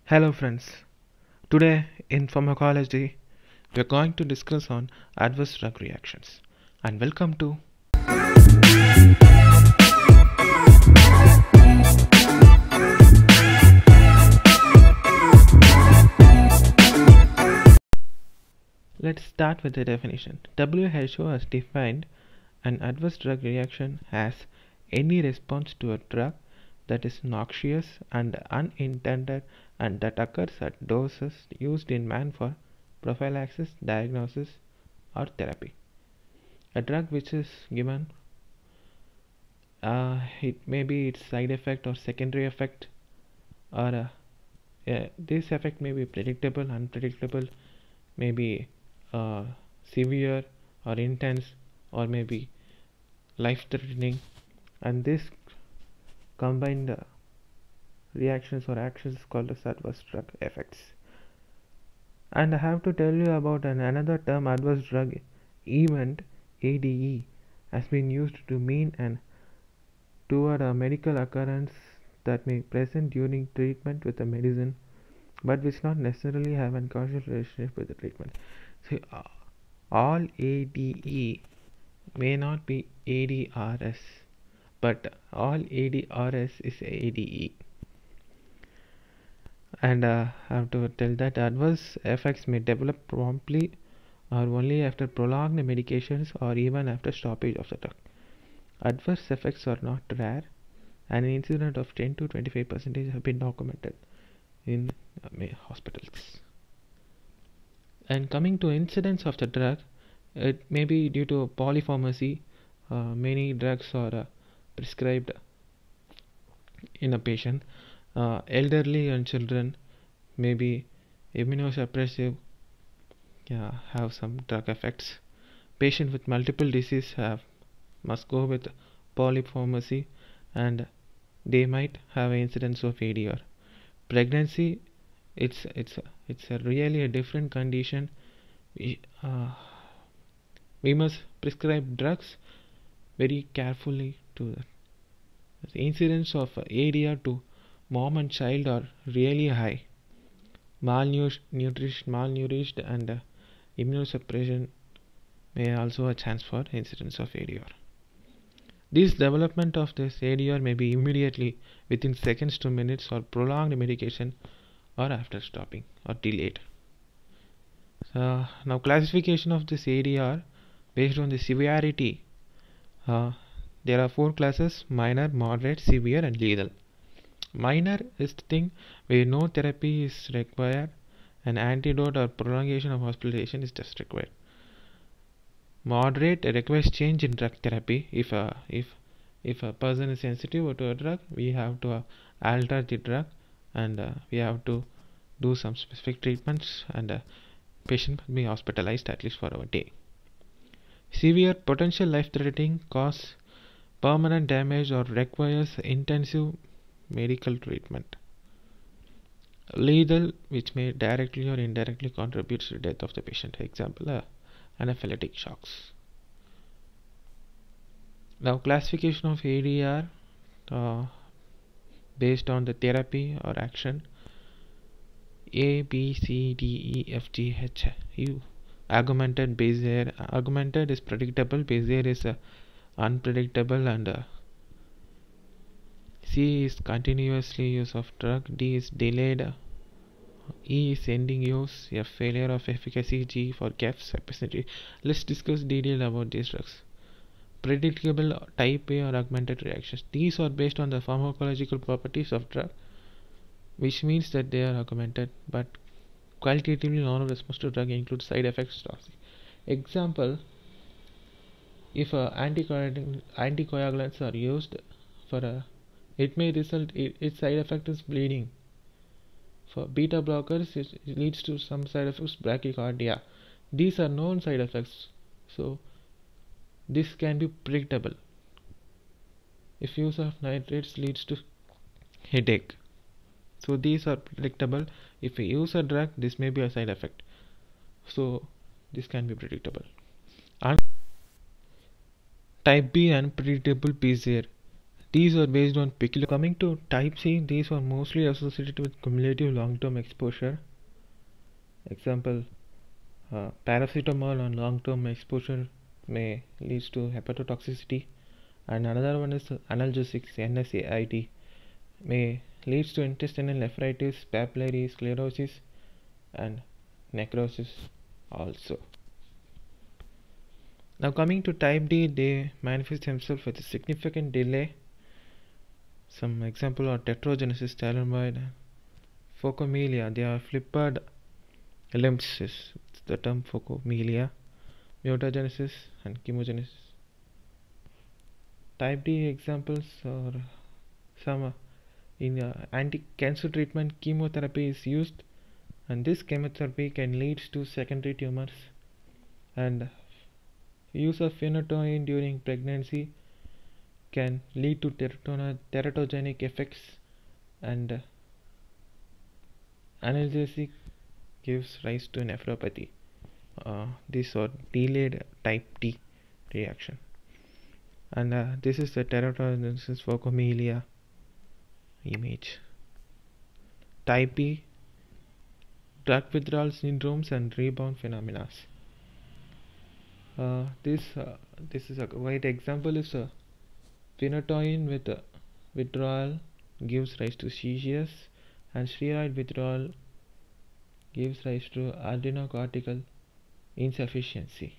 Hello friends, today in pharmacology we are going to discuss on adverse drug reactions and welcome to Let's start with the definition. WHO has defined an adverse drug reaction as any response to a drug that is noxious and unintended and that occurs at doses used in man for prophylaxis, diagnosis or therapy. A drug which is given, it may be its side effect or secondary effect, or this effect may be predictable, unpredictable, maybe severe or intense, or maybe life-threatening, and this combined reactions or actions is called as adverse drug effects. And I have to tell you about another term, adverse drug event, ADE, has been used to mean and toward a medical occurrence that may present during treatment with a medicine but which not necessarily have a causal relationship with the treatment. So all ADE may not be ADRs, but all ADRs is ADE. And I have to tell that adverse effects may develop promptly or only after prolonged medications or even after stoppage of the drug. Adverse effects are not rare, and an incident of 10 to 25% have been documented in hospitals. And coming to incidence of the drug, it may be due to polypharmacy. Many drugs are prescribed in a patient. Elderly and children may be immunosuppressive, have some drug effects. Patient with multiple disease must go with polypharmacy, and they might have an incidence of ADR. Pregnancy, it's a really a different condition. We must prescribe drugs very carefully to that. The incidence of ADR to mom and child are really high. Malnourished and immunosuppression may also a chance for incidence of ADR. This development of this ADR may be immediately within seconds to minutes or prolonged medication or after stopping or delayed. Now classification of this ADR based on the severity. There are 4 classes: minor, moderate, severe and lethal. Minor is the thing where no therapy is required, an antidote or prolongation of hospitalization is just required. Moderate requires change in drug therapy. If a person is sensitive to a drug, we have to alter the drug, and we have to do some specific treatments, and patient must be hospitalized at least for a day. Severe, potential life-threatening, cause permanent damage or requires intensive medical treatment. Lethal, which may directly or indirectly contribute to the death of the patient. Example, anaphylactic shocks. Now classification of ADR based on the therapy or action: A, B, C, D, E, F, G, H, U. Augmented, Bezier. Augmented is predictable, Bezier is unpredictable, and C is continuously use of drug, D is delayed, E is ending use, F failure of efficacy, G for gaps, capacity. Let's discuss detail about these drugs. Predictable, type A or augmented reactions. These are based on the pharmacological properties of drug, which means that they are augmented, but qualitatively normal response to drug includes side effects. Example, if anticoagulants are used for it may result its side effect is bleeding. For beta blockers, it leads to some side effects, bradycardia. These are known side effects, so this can be predictable. If use of nitrates leads to headache, so these are predictable. If we use a drug, this may be a side effect, so this can be predictable. Type B, unpredictable, Bezier. These are based on peculiar. Coming to type C, these are mostly associated with cumulative long-term exposure. Example, paracetamol on long-term exposure may lead to hepatotoxicity, and another one is analgesics, NSAID, may leads to intestinal nephritis, papillary sclerosis, and necrosis also. Now coming to type D, they manifest themselves with a significant delay. Some example are tetrogenesis, thalidomide, phocomelia. They are flippered limbs is the term phocomelia, mutagenesis, and chemogenesis. Type D examples are some in anti-cancer treatment, chemotherapy is used, and this chemotherapy can lead to secondary tumors, and use of phenytoin during pregnancy can lead to teratogenic effects, and analgesic gives rise to nephropathy. These are delayed type D reaction, and this is the teratogenesis phocomelia image. Type B, drug withdrawal syndromes and rebound phenomena. This is a great example is phenytoin with withdrawal gives rise to seizures, and steroid withdrawal gives rise to adrenocortical insufficiency.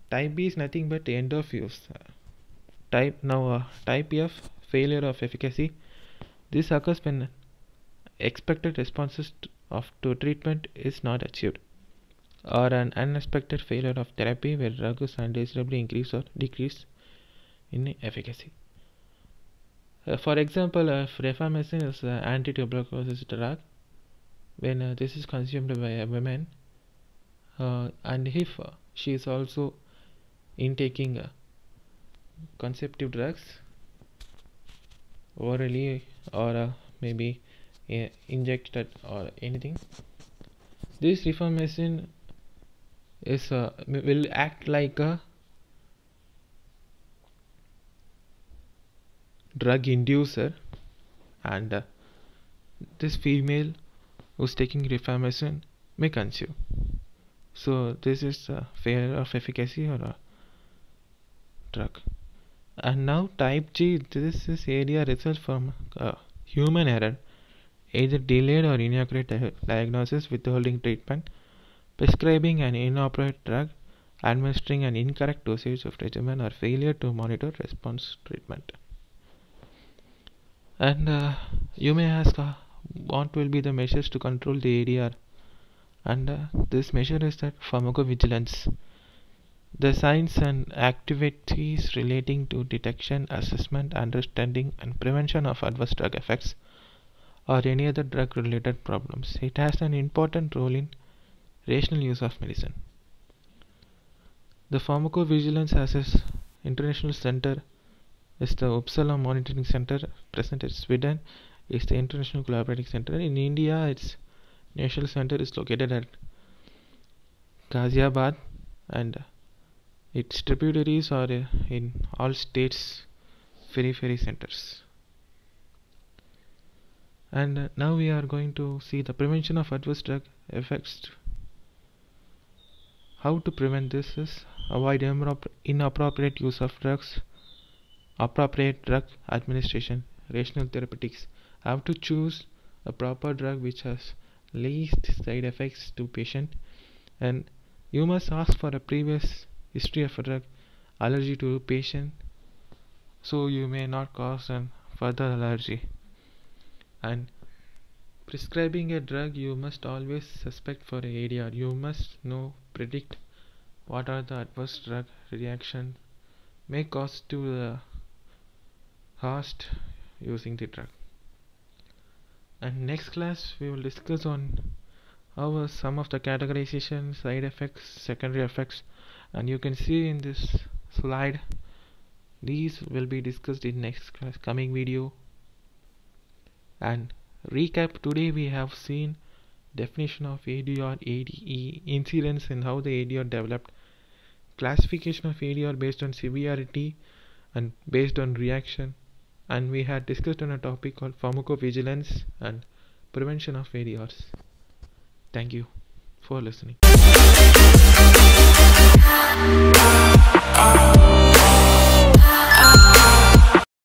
Type B is nothing but end of use. Type F, failure of efficacy. This occurs when expected responses to treatment is not achieved, or an unexpected failure of therapy where drug is undesirably increase or decrease in efficacy. For example, if rifamycin is an anti-tuberculosis drug, when this is consumed by a woman, and if she is also intaking conceptive drugs orally or maybe injected or anything, this rifamycin is will act like a drug inducer, and this female who's taking rifamycin may conceive. So this is a failure of efficacy or a drug. And now type G, this is area result from human error, either delayed or inaccurate diagnosis, withholding treatment, prescribing an inappropriate drug, administering an incorrect dosage of regimen, or failure to monitor response treatment. And you may ask what will be the measures to control the ADR, and this measure is that pharmacovigilance. The signs and activities relating to detection, assessment, understanding, and prevention of adverse drug effects or any other drug related problems. It has an important role in rational use of medicine. The pharmacovigilance has its international center is the Uppsala Monitoring Center, present in Sweden is the International Collaborating Center. In India, its national center is located at Ghaziabad, and its tributaries are in all states periphery centers. And now we are going to see the prevention of adverse drug effects. How to prevent this is avoid inappropriate use of drugs, appropriate drug administration, rational therapeutics. Have to choose a proper drug which has least side effects to patient, and you must ask for a previous history of a drug allergy to patient, so you may not cause an further allergy. And prescribing a drug, you must always suspect for a ADR. You must predict what are the adverse drug reaction may cause to the host using the drug. And next class we will discuss on how some of the categorization, side effects, secondary effects, and you can see in this slide these will be discussed in next class coming video. And recap, today we have seen definition of ADR, ADE, incidence and how the ADR developed, classification of ADR based on severity and based on reaction, and we had discussed on a topic called pharmacovigilance and prevention of ADRs. Thank you for listening.